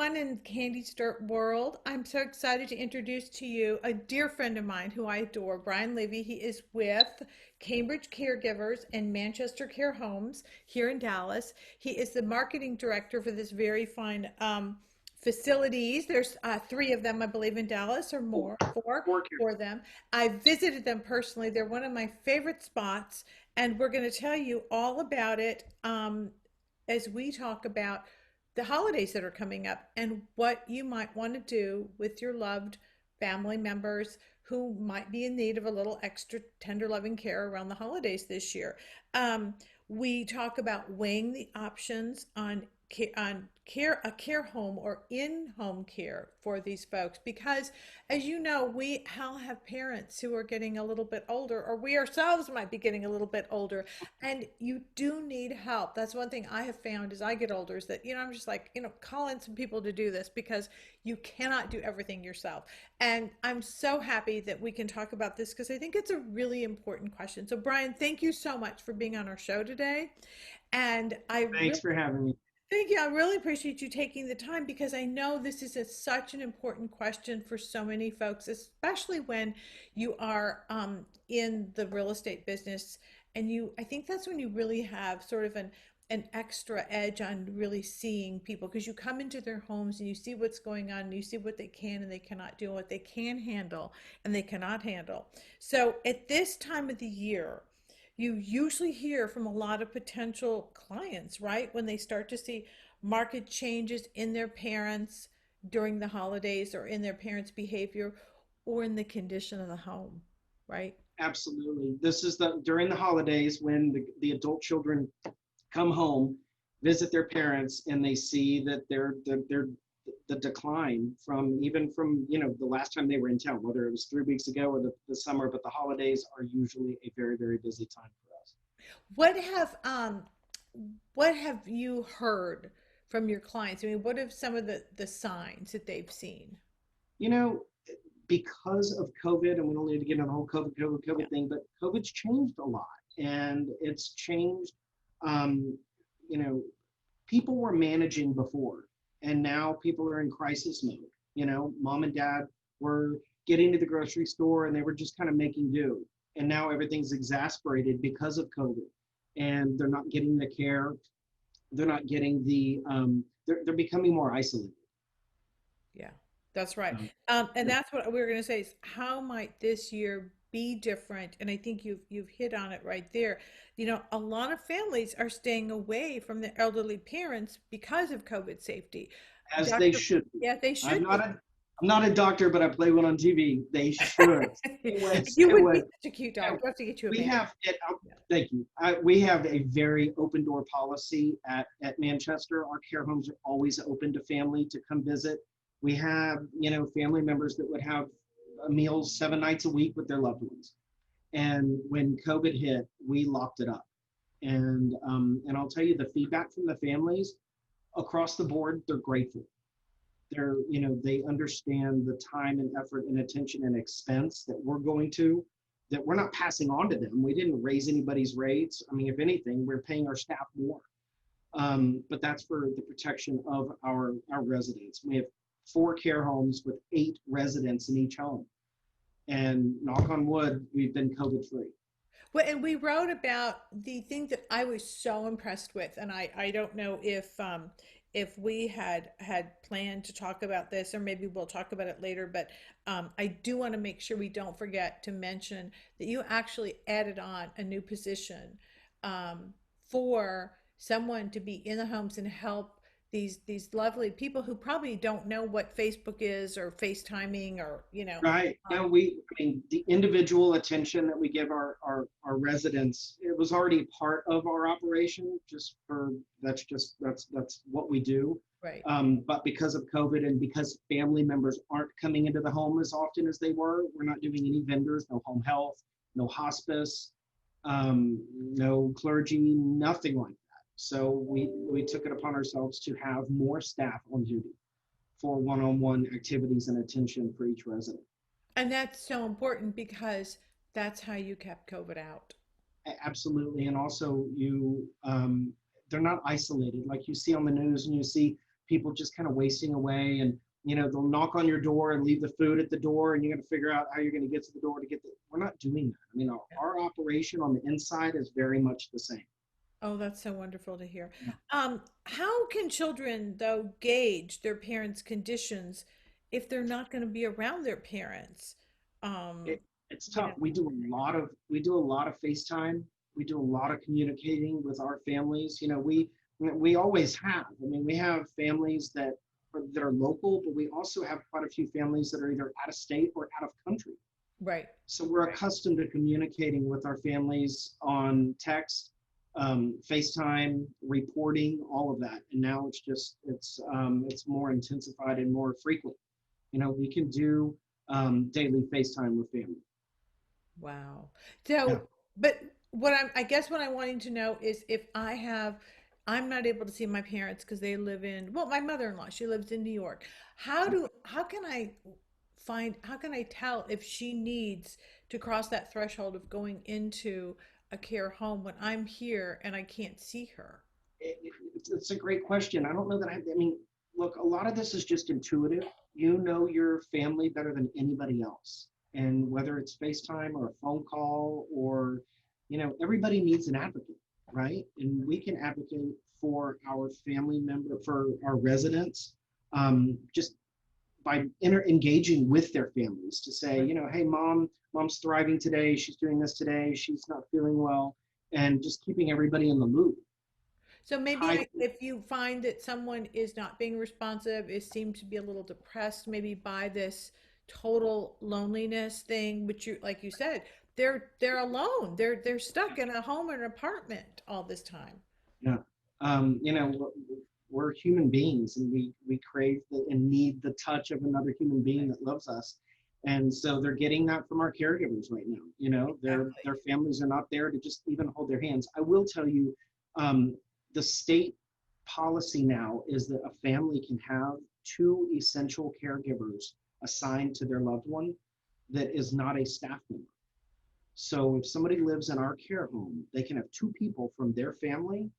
everyone in Candy's Dirt world. I'm so excited to introduce to you a dear friend of mine who I adore, Brian Levy. He is with Cambridge Caregivers and Manchester Care Homes here in Dallas. He is the marketing director for this very fine facilities. There's three of them, I believe, in Dallas or more, four of them. I visited them personally. They're one of my favorite spots, and we're going to tell you all about it as we talk about the holidays that are coming up and what you might want to do with your loved family members who might be in need of a little extra tender loving care around the holidays this year. We talk about weighing the options on a care home or in-home care for these folks, because as you know, we all have parents who are getting a little bit older, or we ourselves might be getting a little bit older, and you do need help. That's one thing I have found as I get older, is that, I'm just like, call in some people to do this, because you cannot do everything yourself. And I'm so happy that we can talk about this, because I think it's a really important question. So Brian, thank you so much for being on our show today. And Thanks for having me. thank you. I really appreciate you taking the time, because I know this is such an important question for so many folks, especially when you are in the real estate business. And I think that's when you really have sort of an extra edge on really seeing people, because you come into their homes and you see what's going on, and you see what they can and they cannot do, what they can handle and they cannot handle. So at this time of the year, you usually hear from a lot of potential clients, right? When they start to see market changes in their parents during the holidays, or in their parents' behavior, or in the condition of the home, right? Absolutely. This is during the holidays when the adult children come home, visit their parents, and they see that they're the decline from the last time they were in town, whether it was 3 weeks ago or the summer, but the holidays are usually a very, very busy time for us. What have um what have you heard from your clients? I mean, what are some of the signs that they've seen? You know, because of COVID, and we don't need to get into the whole Yeah. COVID thing, but COVID's changed a lot, and it's changed. Um, you know, People were managing before, and now people are in crisis mode. Mom and dad were getting to the grocery store, and they were just kind of making do. And now everything's exasperated because of COVID, and they're not getting the care. They're not getting they're becoming more isolated. Yeah, that's right. Um, And that's what we were going to say, is how might this year be different? And I think you've hit on it right there. A lot of families are staying away from their elderly parents because of COVID safety. as they Doctor, should be. yeah, they I'm should not be. a I'm not a doctor, but I play one on TV. They should stay away, You stay would be away. such a cute Yeah, dog. You have to get you a we man. have it. Yeah. Thank you. We have a very open door policy at Manchester. Our care homes are always open to family to come visit. We have, family members that would have meals 7 nights a week with their loved ones. And when COVID hit, we locked it up. And I'll tell you, the feedback from the families across the board, they're grateful. They understand the time and effort and attention and expense that we're not passing on to them. We didn't raise anybody's rates. I mean, if anything, we're paying our staff more. But that's for the protection of our residents. We have 4 care homes with 8 residents in each home. And knock on wood, we've been COVID free. Well, and we wrote about the thing that I was so impressed with, and I don't know if we had planned to talk about this, or maybe we'll talk about it later, but I do want to make sure we don't forget to mention that you actually added on a new position for someone to be in the homes and help these lovely people who probably don't know what Facebook is, or FaceTiming, or Right. No, I mean, the individual attention that we give our residents, it was already part of our operation, that's what we do. right. But because of COVID, and because family members aren't coming into the home as often as they were, we're not doing any vendors, no home health, no hospice, no clergy, nothing like that. So we took it upon ourselves to have more staff on duty for one-on-one activities and attention for each resident. And that's so important, because that's how you kept COVID out. Absolutely. And also they're not isolated like you see on the news, and you see people just kind of wasting away, and they'll knock on your door and leave the food at the door, and you got to figure out how you're going to get to the door to get the. We're not doing that. I mean, our operation on the inside is very much the same. Oh, that's so wonderful to hear. Yeah. How can children, though, gauge their parents' conditions if they're not going to be around their parents? Um, it, it's you know, tough. We do a lot of FaceTime. We do a lot of communicating with our families. We always have. I mean, we have families that are local, but we also have quite a few families that are either out of state or out of country. right, So we're right. accustomed to communicating with our families on text, FaceTime, reporting, all of that. And now it's more intensified and more frequent. We can do daily FaceTime with family. Wow. Yeah. So, but I guess what I'm wanting to know is if I'm not able to see my parents because they live well, my mother-in-law, she lives in New York. How can I tell if she needs to cross that threshold of going into a care home when I'm here and I can't see her? It's a great question. I don't know that I mean, look, a lot of this is just intuitive. You know your family better than anybody else. And whether it's FaceTime or a phone call or, everybody needs an advocate, right? And we can advocate for our family member, for our residents, just by engaging with their families to say, hey, mom's thriving today. She's doing this today. She's not feeling well. And just keeping everybody in the loop. So maybe Hi. if you find that someone is not being responsive, is seems to be a little depressed, maybe by this total loneliness thing, which you like you said, they're alone. They're stuck in a home or an apartment all this time. Yeah. Um, you know, we're human beings, and we crave and need the touch of another human being that loves us. And so they're getting that from our caregivers right now. Their Exactly. families are not there to just even hold their hands. I will tell you, um, the state policy now is that a family can have two essential caregivers assigned to their loved one that is not a staff member. So if somebody lives in our care home, they can have two people from their family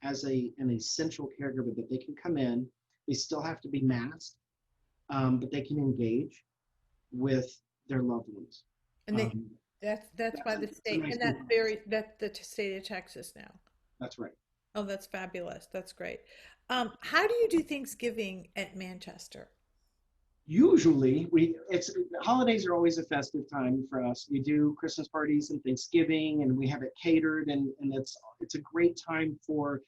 as an essential caregiver that they can come in. They still have to be masked, but they can engage with their loved ones. And they Um, that's by the it's a state, nice and new policy. that's the state of Texas now. That's right. Oh, that's fabulous. That's great. How do you do Thanksgiving at Manchester? Usually, it's holidays are always a festive time for us. We do Christmas parties and Thanksgiving, and we have it catered, and it's a great time for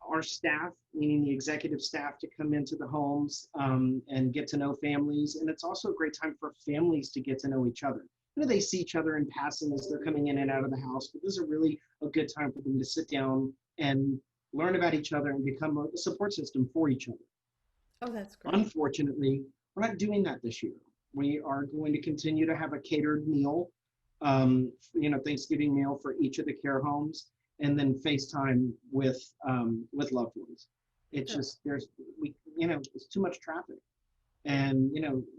our staff, meaning the executive staff, to come into the homes and get to know families. And it's also a great time for families to get to know each other. They see each other in passing as they're coming in and out of the house, but this is a really a good time for them to sit down and learn about each other and become a support system for each other. Oh, that's great. Unfortunately, we're not doing that this year. We are going to continue to have a catered meal, Thanksgiving meal for each of the care homes, and then FaceTime with loved ones. It's Sure. just it's too much traffic, and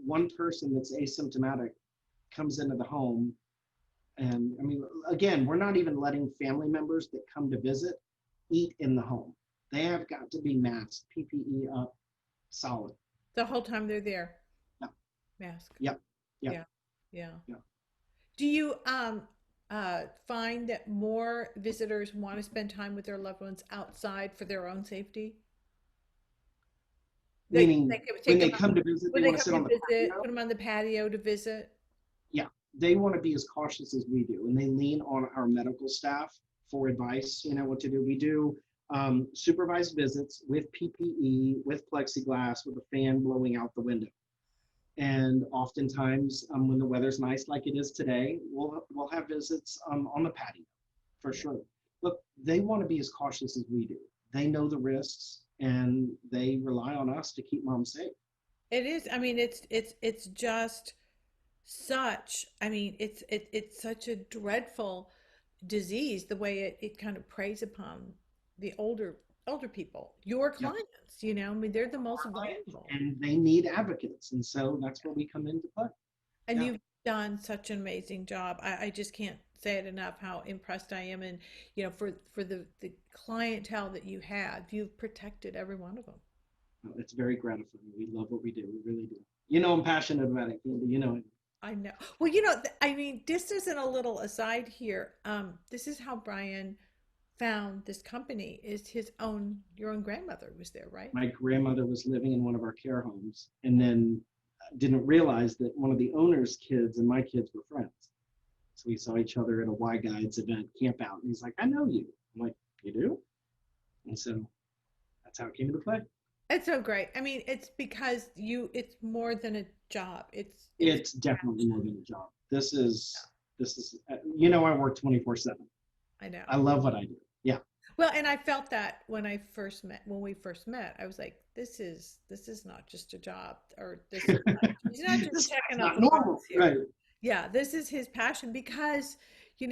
one person that's asymptomatic comes into the home, and I mean, again, we're not even letting family members that come to visit eat in the home. They have got to be masked, PPE up, solid. The whole time they're there, Yep, mask. yep, yep, Yeah, yeah. yep. Do you find that more visitors want to spend time with their loved ones outside for their own safety? They Meaning, can when take them they come to visit, when they they want to come sit to on the visit, patio. put them on the patio to visit. Yeah, they want to be as cautious as we do, and they lean on our medical staff for advice. What to do. We do supervised visits with PPE, with plexiglass, with a fan blowing out the window. And oftentimes, when the weather's nice like it is today, we'll have visits on the patio for Yeah. sure. Look, they want to be as cautious as we do. They know the risks, and they rely on us to keep mom safe. It is. I mean, it's just such. I mean, it's such a dreadful disease. The way it kind of preys upon the older people, your Yep. clients. I mean, they're the most Our clients, vulnerable. and they need advocates, and so that's where we come into play. And Yeah. you've done such an amazing job. I just can't say it enough how impressed I am. And, for the clientele that you have, you've protected every one of them. It's very gratifying. We love what we do. We really do. You know, I'm passionate about it, Candy. You know it. I know. Well, I mean, this isn't a little aside here. This is how Brian found this company. Is his own your own grandmother was there, right? My grandmother was living in one of our care homes and then didn't realize that one of the owner's kids and my kids were friends. So we saw each other at a Y Guides event, camp out, and he's like, I know you. I'm like, you do? And so that's how it came into play. It's so great. I mean, it's because it's more than a job. It's It's definitely more passion. than a job. You know, I work 24/7. I know. I love what I do. Yeah. Well, and I felt that when we first met, I was like, this is not just a job, or this is not, he's not just This is checking off not a box normal. here. Right. Yeah, this is his passion because, he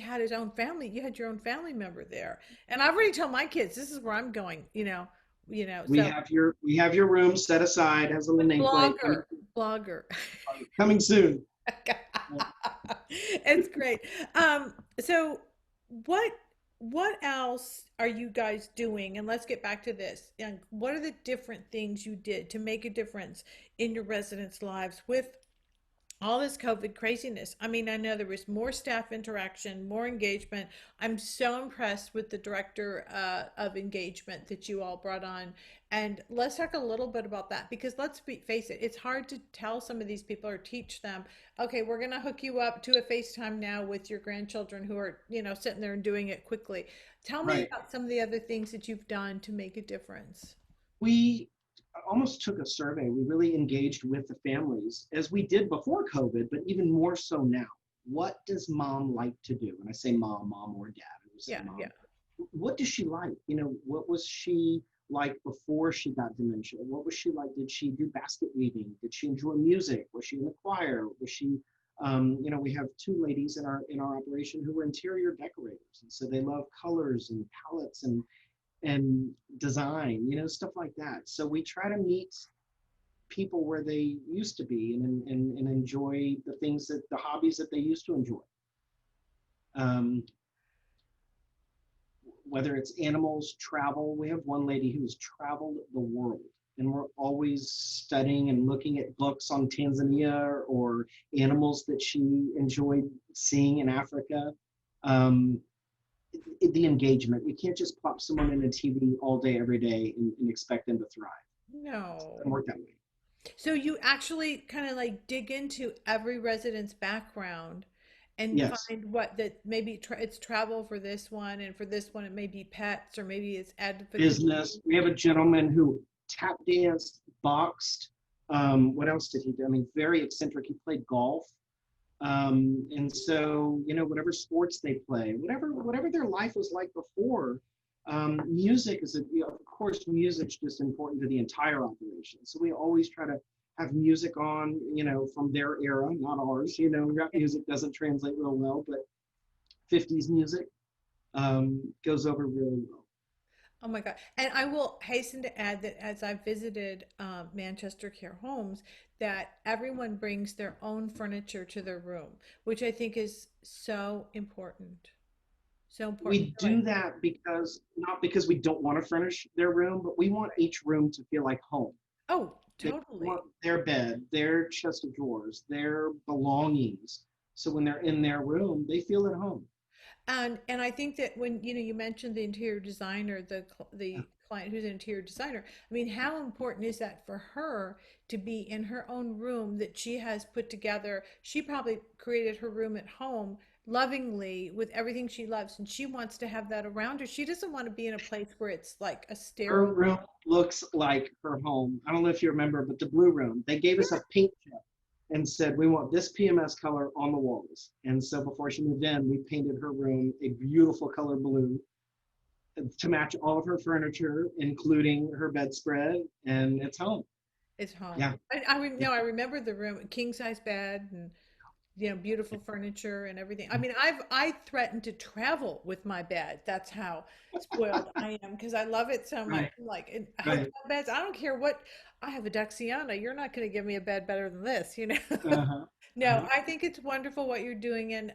had his own family. You had your own family member there. And I've already told my kids, this is where I'm going, so We have your room set aside, has a little nameplate blogger. coming soon. It's great. So what what else are you guys doing? And let's get back to this. And what are the different things you did to make a difference in your residents' lives with all this COVID craziness? I mean, I know there was more staff interaction, more engagement. I'm so impressed with the director of engagement that you all brought on. And let's talk a little bit about that because face it, it's hard to tell some of these people or teach them, okay, we're going to hook you up to a FaceTime now with your grandchildren who are, sitting there and doing it quickly. Tell me Right. about some of the other things that you've done to make a difference. We almost took a survey. We really engaged with the families as we did before COVID, but even more so now. What does mom like to do? And I say mom or dad. I would say Yeah, mom. yeah. What does she like? What was she like before she got dementia? What was she like? Did she do basket weaving? Did she enjoy music? Was she in the choir? Was she, we have two ladies in our operation who were interior decorators, and so they love colors and palettes and design, stuff like that. So we try to meet people where they used to be and enjoy the hobbies that they used to enjoy. Um, whether it's animals, travel. We have one lady who's traveled the world, and we're always studying and looking at books on Tanzania or animals that she enjoyed seeing in Africa. Um, the engagement. You can't just plop someone in a TV all day, every day, and expect them to thrive. It doesn't No. work that way. So you actually kind of like dig into every resident's background and Yes. find what that maybe it's travel for this one, and for this one it may be pets, or maybe it's advocacy. Business. We have a gentleman who tap danced, boxed. What else did he do? I mean, very eccentric. He played golf. And so, whatever sports they play, whatever their life was like before, music is, of course, music's just important to the entire operation. So we always try to have music on, from their era, not ours. Rap music doesn't translate real well, but 50s music goes over really well. Oh my God. And I will hasten to add that as I've visited Manchester Care Homes, that everyone brings their own furniture to their room, which I think is so important. So important. We You're right. do that because not because we don't want to furnish their room, but we want each room to feel like home. Oh, They totally. want their bed, their chest of drawers, their belongings. So when they're in their room, they feel at home. And I think that when you mentioned the interior designer, Yeah. the client who's an interior designer, I mean, how important is that for her to be in her own room that she has put together? She probably created her room at home lovingly with everything she loves, and she wants to have that around her. She doesn't want to be in a place where it's like a Her sterile. room looks like her home. I don't know if you remember, but the blue room, they gave us a paint chip and said, we want this PMS color on the walls. And so before she moved in, we painted her room a beautiful color blue to match all of her furniture, including her bedspread, and it's home. It's home. Yeah. Yeah. No, I remember the room, king size bed, and beautiful furniture and everything. I mean, I threatened to travel with my bed. That's how spoiled I am because I love it so much. Right. Like in hotel Right. beds, I don't care what. I have a Duxiana. You're not going to give me a bed better than this. Uh-huh. No, Uh-huh. I think it's wonderful what you're doing, and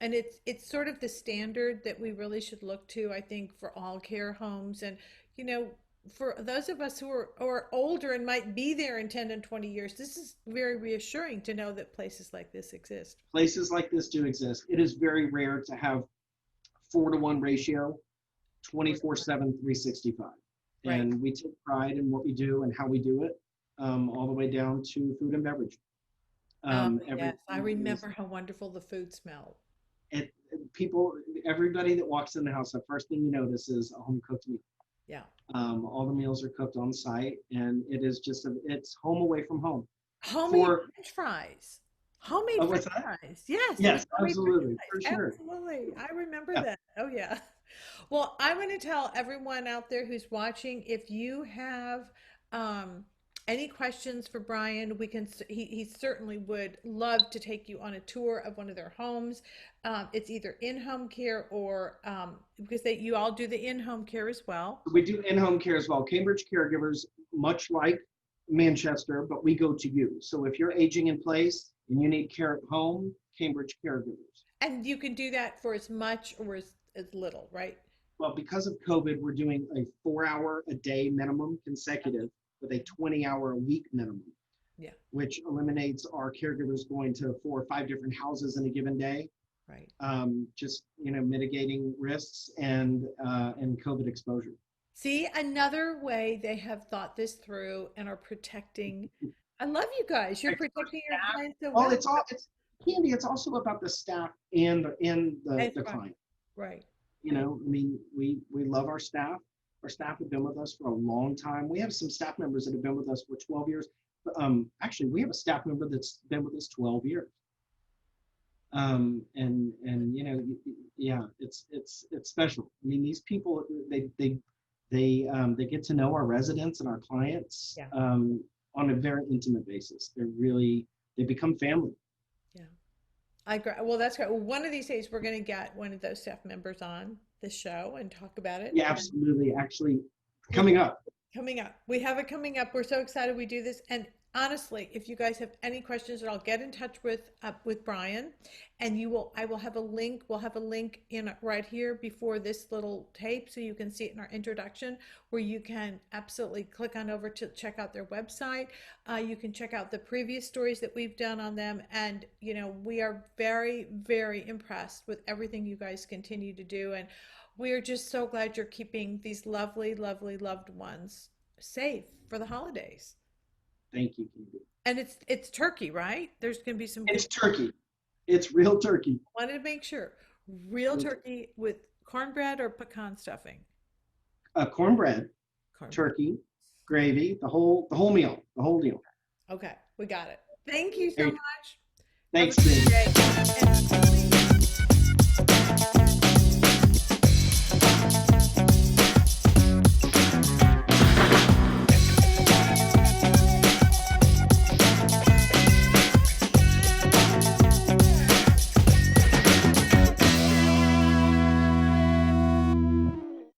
it's sort of the standard that we really should look to. I think for all care homes, and you know for those of us who are older and might be there in 10 and 20 years, this is very reassuring to know that places like this exist. Places like this do exist. It is very rare to have 4-to-1 ratio, 24/7, 365. Right. And we take pride in what we do and how we do it, all the way down to food and beverage. Yes, I Everything is, remember how wonderful the food smelled. people, everybody that walks in the house, the first thing you notice is a home cooked meal. Yeah. All the meals are cooked on site, and it is just it's home away from home. Homemade For French fries. Homemade what's French that? fries. Yes, it was Yes, homemade French absolutely, for fries. sure. Absolutely. I remember Yeah. that. Oh, yeah. Well, I'm going to tell everyone out there who's watching, if you have um, any questions for Brian, we can, he certainly would love to take you on a tour of one of their homes. It's either in-home care or because you all do the in-home care as well. We do in-home care as well. Cambridge Caregivers, much like Manchester, but we go to you. So if you're aging in place and you need care at home, Cambridge Caregivers. And you can do that for as much or as little, right? Well, because of COVID, we're doing a 4-hour a day minimum consecutive with a 20-hour a week minimum, Yeah, which eliminates our caregivers going to 4 or 5 different houses in a given day. right. Just mitigating risks and COVID exposure. See, another way they have thought this through and are protecting. I love you guys. You're Expert protecting your staff. clients so Well, well. it's Candy. It's also about the staff and That's the right. client. Right. I mean, we love our staff. Our staff have been with us for a long time. We have some staff members that have been with us for 12 years. Actually, we have a staff member that's been with us 12 years. And yeah, it's special. I mean, these people they get to know our residents and our clients Yeah. On a very intimate basis. They become family. Yeah. I agree. Well, that's great. Well, one of these days we're going to get one of those staff members on the show and talk about it. Yeah, absolutely. Actually, coming up. Coming up. We have it coming up. We're so excited we do this. And honestly, if you guys have any questions at all, get in touch with Brian, and I will have a link. We'll have a link in right here before this little tape so you can see it in our introduction, where you can absolutely click on over to check out their website. You can check out the previous stories that we've done on them. And we are very, very impressed with everything you guys continue to do. And we are just so glad you're keeping these lovely, lovely loved ones safe for the holidays. Thank you, Candy. And it's turkey, right? There's going to be some It's good. turkey. It's real turkey. Wanted to make sure. Real turkey with cornbread or pecan stuffing? Cornbread, Cornbread. turkey, gravy, the whole meal, the whole deal. Okay, we got it. Thank you so There you go. much. Have a Thanks, good Candy. day. And